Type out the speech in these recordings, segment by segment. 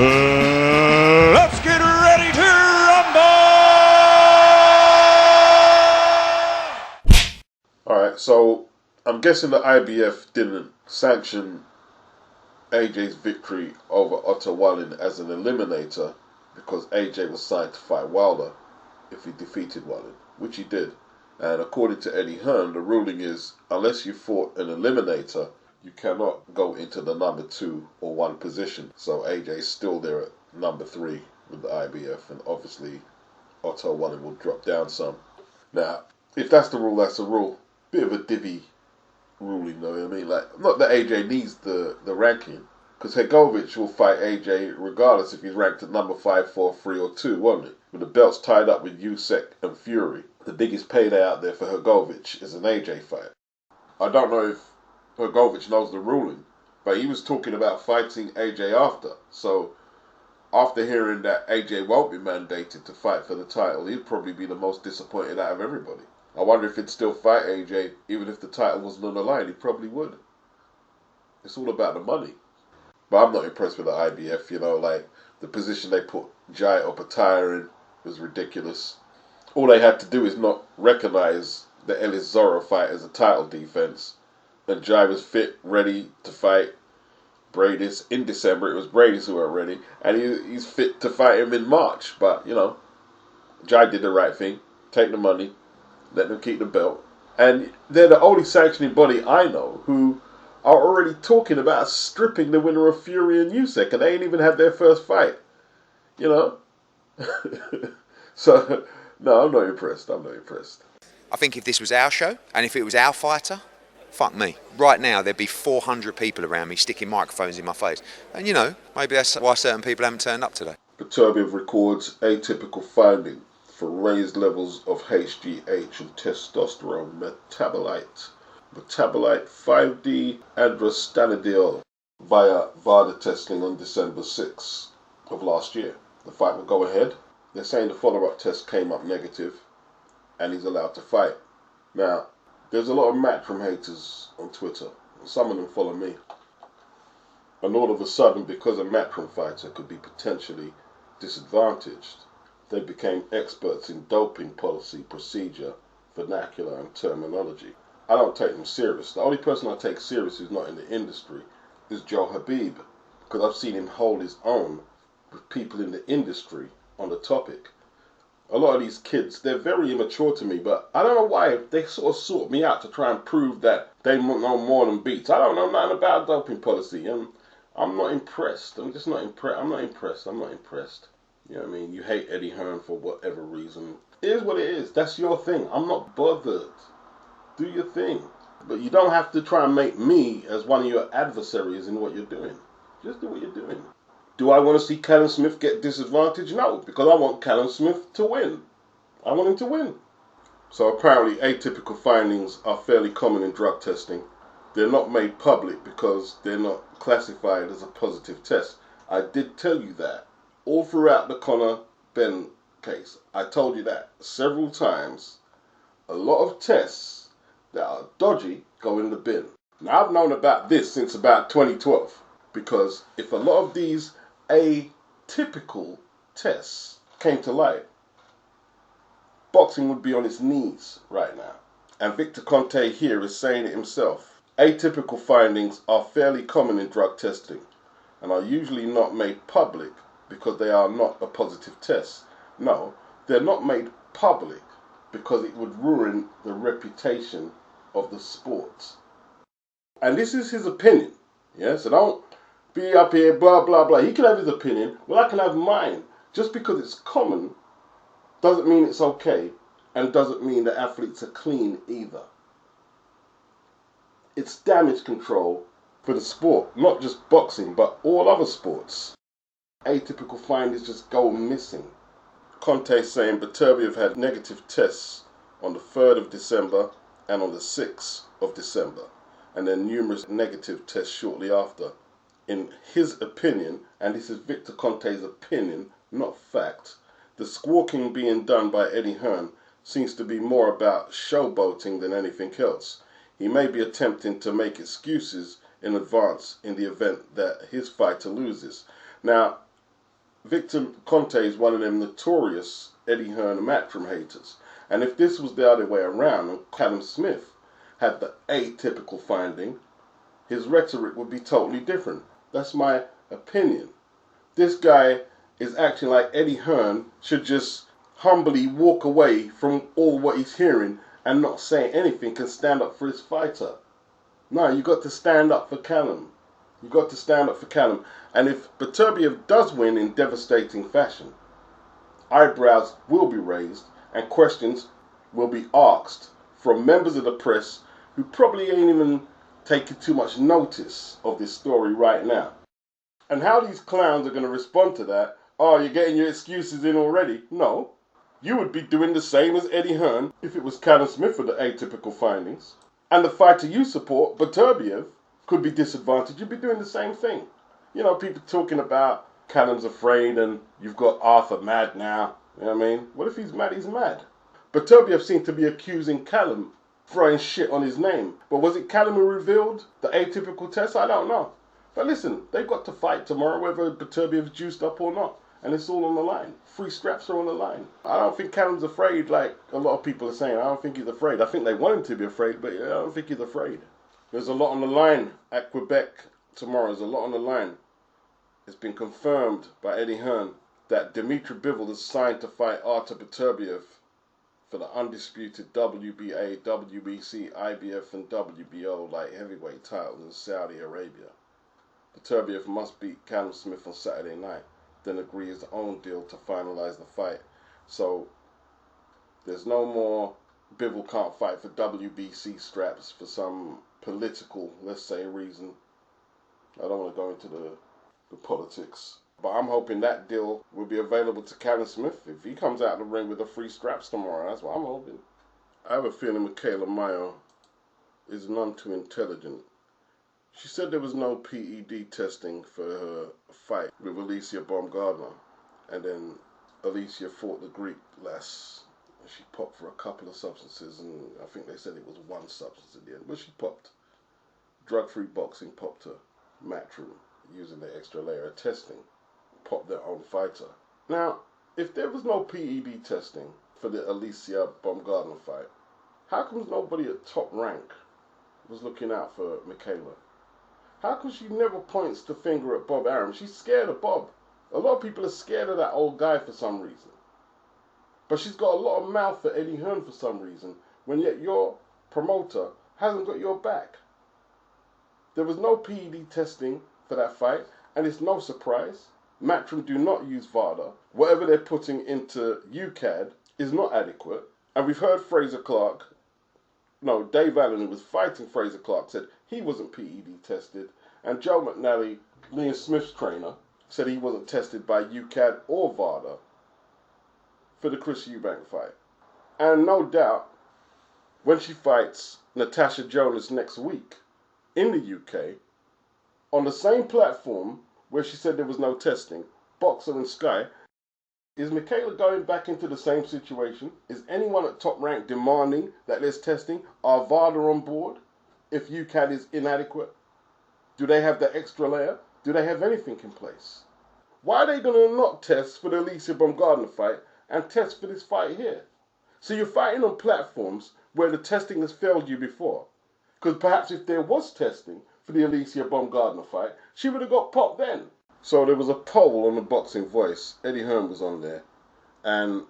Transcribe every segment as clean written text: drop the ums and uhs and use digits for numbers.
Let's get ready to rumble! Alright, so I'm guessing the IBF didn't sanction AJ's victory over ARTUR WALLIN as an eliminator because AJ was signed to fight Wilder if he defeated WALLIN, which he did. And according to Eddie Hearn, the ruling is unless you fought an eliminator, you cannot go into the number 2 or 1 position. So AJ's still there at number 3 with the IBF, and obviously ARTUR WALLIN will drop down some. Now, if that's the rule, that's the rule. Bit of a divvy ruling, though. I mean, like, not that AJ needs the ranking, because Hrgović will fight AJ regardless if he's ranked at number 5, 4, 3, or 2, won't he? With the belts tied up with Usyk and Fury, the biggest payday out there for Hrgović is an AJ fight. I don't know if Hrgović knows the ruling, but he was talking about fighting AJ after. So, after hearing that AJ won't be mandated to fight for the title, he'd probably be the most disappointed out of everybody. I wonder if he'd still fight AJ, even if the title wasn't on the line. He probably would. It's all about the money. But I'm not impressed with the IBF, you know, like, the position they put Jai Opetaia in was ridiculous. All they had to do is not recognise the Ellis Zorro fight as a title defence. And Jai was fit, ready to fight Bradis. In December, it was Bradis who weren't ready. And he's fit to fight him in March. But, you know, Jai did the right thing. Take the money. Let them keep the belt. And they're the only sanctioning body I know who are already talking about stripping the winner of Fury and Usyk. And they ain't even had their first fight. You know? So, no, I'm not impressed. I'm not impressed. I think if this was our show, and if it was our fighter, fuck me. Right now, there'd be 400 people around me sticking microphones in my face. And, you know, maybe that's why certain people haven't turned up today. Beterbiev records atypical finding for raised levels of HGH and testosterone metabolite. Metabolite 5D androstenediol via VADA testing on December 6th of last year. The fight will go ahead. They're saying the follow-up test came up negative and he's allowed to fight. Now, there's a lot of Matchroom haters on Twitter. Some of them follow me. And all of a sudden, because a Matchroom fighter could be potentially disadvantaged, they became experts in doping policy, procedure, vernacular, and terminology. I don't take them serious. The only person I take serious who's not in the industry is Joe Habib, because I've seen him hold his own with people in the industry on the topic. A lot of these kids, they're very immature to me, but I don't know why they sort of sort me out to try and prove that they know more than Beats. I don't know nothing about doping policy, and I'm not impressed. I'm just not impressed. I'm not impressed. I'm not impressed. You know what I mean? You hate Eddie Hearn for whatever reason. It is what it is. That's your thing. I'm not bothered. Do your thing. But you don't have to try and make me as one of your adversaries in what you're doing. Just do what you're doing. Do I want to see Callum Smith get disadvantaged? No, because I want Callum Smith to win. I want him to win. So apparently atypical findings are fairly common in drug testing. They're not made public because they're not classified as a positive test. I did tell you that. All throughout the Conor Benn case, I told you that several times. A lot of tests that are dodgy go in the bin. Now, I've known about this since about 2012, because if a lot of these atypical tests came to light, boxing would be on its knees right now. And Victor Conte here is saying it himself. Atypical findings are fairly common in drug testing and are usually not made public because they are not a positive test. No, they're not made public because it would ruin the reputation of the sport. And this is his opinion. Yeah, so don't be up here, blah, blah, blah. He can have his opinion. Well, I can have mine. Just because it's common doesn't mean it's okay, and doesn't mean that athletes are clean either. It's damage control for the sport, not just boxing, but all other sports. Atypical findings just go missing. Conte saying Beterbiev had negative tests on the 3rd of December and on the 6th of December, and then numerous negative tests shortly after. In his opinion, and this is Victor Conte's opinion, not fact, the squawking being done by Eddie Hearn seems to be more about showboating than anything else. He may be attempting to make excuses in advance in the event that his fighter loses. Now, Victor Conte is one of them notorious Eddie Hearn and Matchroom haters. And if this was the other way around and Callum Smith had the atypical finding, his rhetoric would be totally different. That's my opinion. This guy is acting like Eddie Hearn should just humbly walk away from all what he's hearing and not say anything and stand up for his fighter. No, you got to stand up for Callum. You got to stand up for Callum. And if Beterbiev does win in devastating fashion, eyebrows will be raised and questions will be asked from members of the press who probably ain't even taking too much notice of this story right now. And how these clowns are going to respond to that, oh, you're getting your excuses in already. No, you would be doing the same as Eddie Hearn if it was Callum Smith with the atypical findings. And the fighter you support, Beterbiev, could be disadvantaged. You'd be doing the same thing. You know, people talking about Callum's afraid and you've got Arthur mad now. You know what I mean? What if he's mad? He's mad. Beterbiev seemed to be accusing Callum throwing shit on his name. But was it Callum who revealed the atypical test? I don't know. But listen, they've got to fight tomorrow whether Beterbiev's juiced up or not. And it's all on the line. 3 straps are on the line. I don't think Callum's afraid like a lot of people are saying. I don't think he's afraid. I think they want him to be afraid, but I don't think he's afraid. There's a lot on the line at Quebec tomorrow. There's a lot on the line. It's been confirmed by Eddie Hearn that Dmitry Bivol is signed to fight Artur Beterbiev for the undisputed WBA, WBC, IBF and WBO light heavyweight titles in Saudi Arabia. Beterbiev must beat Callum Smith on Saturday night, then agree his own deal to finalize the fight. So there's no more Bivol can't fight for WBC straps for some political, let's say, reason. I don't want to go into the politics. But I'm hoping that deal will be available to Callum Smith if he comes out of the ring with the 3 straps tomorrow. That's what I'm hoping. I have a feeling MIKAELA Mayo is none too intelligent. She said there was no PED testing for her fight with Alicia Baumgardner. And then Alicia fought the Greek lass. She popped for a couple of substances, and I think they said it was 1 substance at the end. But she popped. Drug-free boxing popped her. Matchroom, using the extra layer of testing, popped their own fighter. Now, if there was no PED testing for the Alicia Baumgardner fight, how come nobody at Top Rank was looking out for MIKAELA? How come she never points the finger at Bob Arum? She's scared of Bob. A lot of people are scared of that old guy for some reason. But she's got a lot of mouth for Eddie Hearn for some reason, when yet your promoter hasn't got your back. There was no PED testing for that fight, and it's no surprise. Matchroom do not use VADA. Whatever they're putting into UCAD is not adequate. And we've heard Dave Allen, who was fighting Fraser Clark, said he wasn't PED tested. And Joe McNally, Liam Smith's trainer, said he wasn't tested by UCAD or VADA for the Chris Eubank fight. And no doubt, when she fights Natasha Jonas next week in the UK, on the same platform where she said there was no testing, Boxer and Sky, is MIKAELA going back into the same situation? Is anyone at Top Rank demanding that there's testing? Are VADA on board if UCAD is inadequate? Do they have the extra layer? Do they have anything in place? Why are they going to not test for the Alicia Baumgardner fight and test for this fight here? So you're fighting on platforms where the testing has failed you before. Because perhaps if there was testing for the Alicia Baumgardner fight, she would have got popped then. So there was a poll on the Boxing Voice. Eddie Hearn was on there. And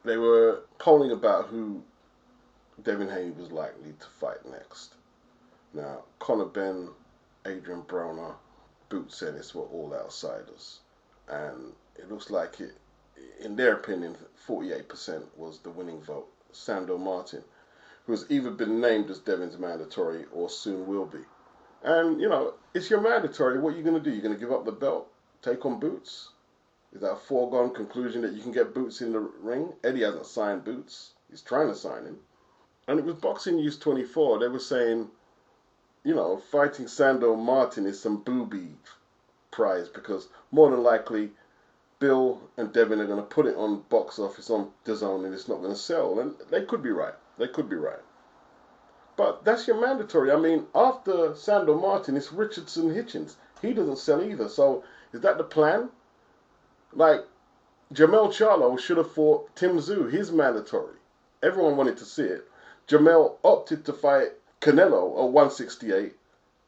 they were polling about who Devin Haney was likely to fight next. Now, Conor Benn, Adrian Broner, Boots Ennis were all outsiders. And it looks like it, in their opinion, 48% was the winning vote. Sandor Martin, who has either been named as Devin's mandatory or soon will be. And, you know, it's your mandatory. What are you going to do? You're going to give up the belt? Take on Boots? Is that a foregone conclusion that you can get Boots in the ring? Eddie hasn't signed Boots. He's trying to sign him. And it was Boxing News 24. They were saying, you know, fighting Sandor Martin is some booby prize because more than likely Bill and Devin are going to put it on box office on DAZN and it's not going to sell. And they could be right. They could be right. But that's your mandatory. I mean, after Sandor Martin, it's Richardson Hitchens. He doesn't sell either. So is that the plan? Like, Jamel Charlo should have fought Tim Tszyu, his mandatory. Everyone wanted to see it. Jamel opted to fight Canelo at 168,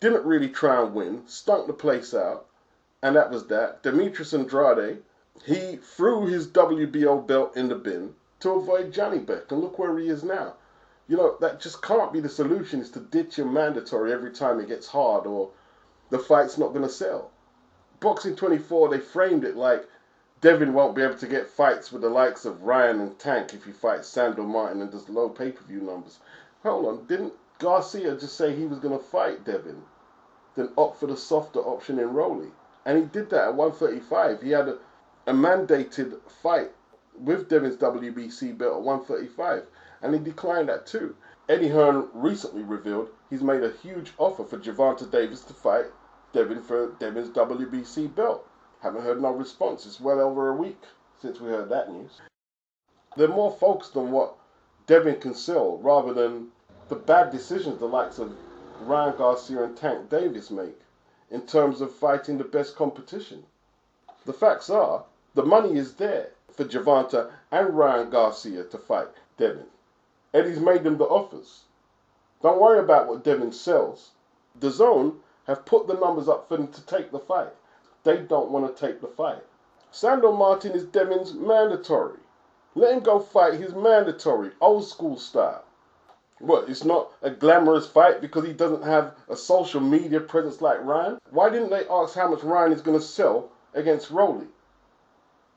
didn't really try and win, stunk the place out, and that was that. Demetrius Andrade, he threw his WBO belt in the bin to avoid Johnny Beck, and look where he is now. You know, that just can't be the solution, is to ditch your mandatory every time it gets hard or the fight's not going to sell. Boxing 24, they framed it like Devin won't be able to get fights with the likes of Ryan and Tank if he fights Sandor Martin and does low pay-per-view numbers. Hold on, didn't Garcia just say he was going to fight Devin, then opt for the softer option in Rowley? And he did that at 135. He had a mandated fight with Devin's WBC belt at 135, and he declined that too. Eddie Hearn recently revealed he's made a huge offer for Gervonta Davis to fight Devin for Devin's WBC belt. Haven't heard no response. It's well over a week since we heard that news. They're more focused on what Devin can sell rather than the bad decisions the likes of Ryan Garcia and Tank Davis make in terms of fighting the best competition. The facts are, the money is there for Gervonta and Ryan Garcia to fight Devin. Eddie's made them the offers. Don't worry about what Devin sells. DAZN have put the numbers up for them to take the fight. They don't want to take the fight. Sandor Martin is Devin's mandatory. Let him go fight his mandatory, old school style. What, it's not a glamorous fight because he doesn't have a social media presence like Ryan? Why didn't they ask how much Ryan is going to sell against Rowley?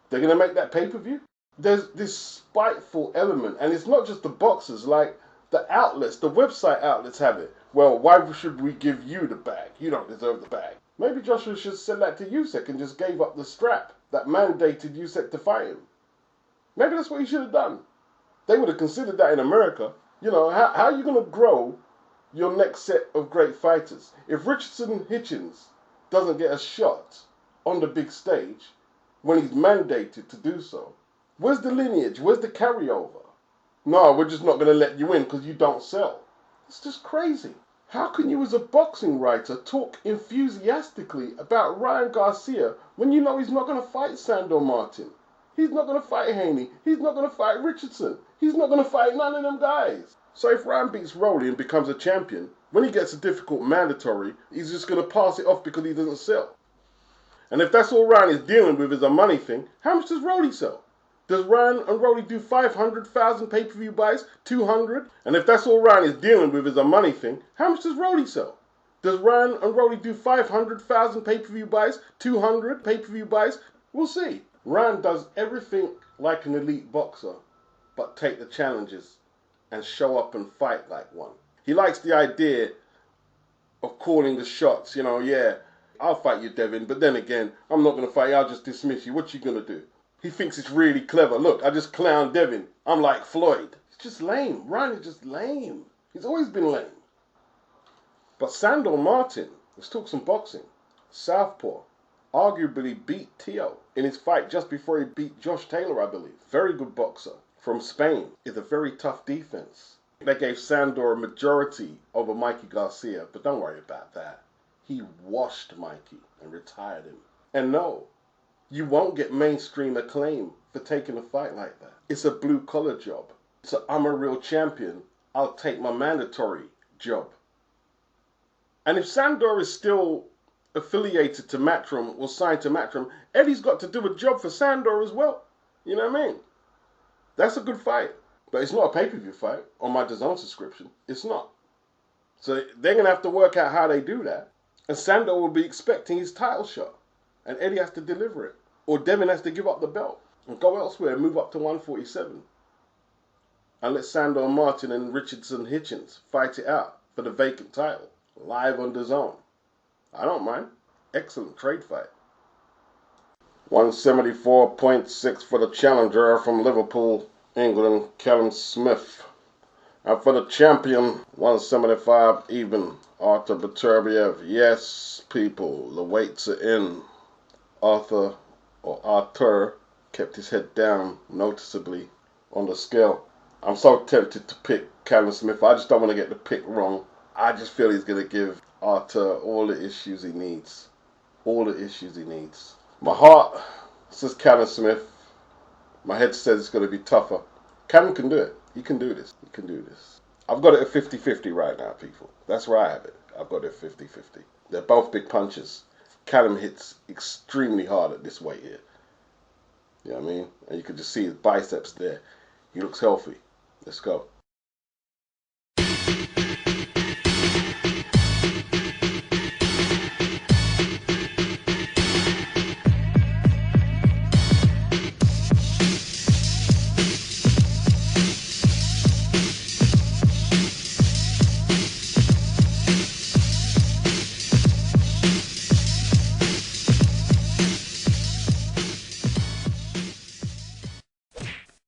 They're going to make that pay-per-view? There's this spiteful element, and it's not just the boxers, like the outlets, the website outlets have it. Well, why should we give you the bag? You don't deserve the bag. Maybe Joshua should send that to Usyk and just gave up the strap that mandated Usyk to fight him. Maybe that's what he should have done. They would have considered that in America. You know, how are you going to grow your next set of great fighters? If Richardson Hitchens doesn't get a shot on the big stage when he's mandated to do so, where's the lineage? Where's the carryover? No, we're just not going to let you in because you don't sell. It's just crazy. How can you as a boxing writer talk enthusiastically about Ryan Garcia when you know he's not going to fight Sandor Martin? He's not going to fight Haney. He's not going to fight Richardson. He's not going to fight none of them guys. So if Ryan beats Rowley and becomes a champion, when he gets a difficult mandatory, he's just going to pass it off because he doesn't sell. And if that's all Ryan is dealing with is a money thing, how much does Rowley sell? Does Ryan and Rowley do 500,000 pay-per-view buys? 200? And if that's all Ryan is dealing with is a money thing, how much does Rowley sell? Does Ryan and Rowley do 500,000 pay-per-view buys? 200 pay-per-view buys? We'll see. Ryan does everything like an elite boxer, but take the challenges and show up and fight like one. He likes the idea of calling the shots. You know, yeah, I'll fight you, Devin, but then again, I'm not going to fight you. I'll just dismiss you. What you going to do? He thinks it's really clever. Look, I just clowned Devin. I'm like Floyd. It's just lame. Ryan is just lame. He's always been lame. But Sandor Martin, let's talk some boxing. Southpaw, arguably beat Tio in his fight just before he beat Josh Taylor, I believe. Very good boxer from Spain. Is a very tough defense. They gave Sandor a majority over Mikey Garcia, but don't worry about that. He washed Mikey and retired him. And no, you won't get mainstream acclaim for taking a fight like that. It's a blue-collar job. So I'm a real champion. I'll take my mandatory job. And if Sandor is still affiliated to Matchroom or signed to Matchroom, Eddie's got to do a job for Sandor as well. You know what I mean? That's a good fight. But it's not a pay-per-view fight on my DAZN subscription. It's not. So they're going to have to work out how they do that. And Sandor will be expecting his title shot. And Eddie has to deliver it. Or Devin has to give up the belt and go elsewhere and move up to 147. And let Sandor Martin and Richardson Hitchens fight it out for the vacant title. Live on DAZN. I don't mind. Excellent trade fight. 174.6 for the challenger from Liverpool, England, Callum Smith. And for the champion, 175 even, ARTUR Beterbiev. Yes, people, the weights are in. ARTUR kept his head down noticeably on the scale. I'm so tempted to pick Callum Smith. I just don't want to get the pick wrong. I just feel he's going to give ARTUR all the issues he needs. All the issues he needs. My heart This is Callum Smith. My head says it's going to be tougher. Callum can do it. He can do this. He can do this. I've got it at 50-50 right now, people. That's where I have it. I've got it at 50-50. They're both big punches. Callum hits extremely hard at this weight here. You know what I mean? And you can just see his biceps there. He looks healthy. Let's go.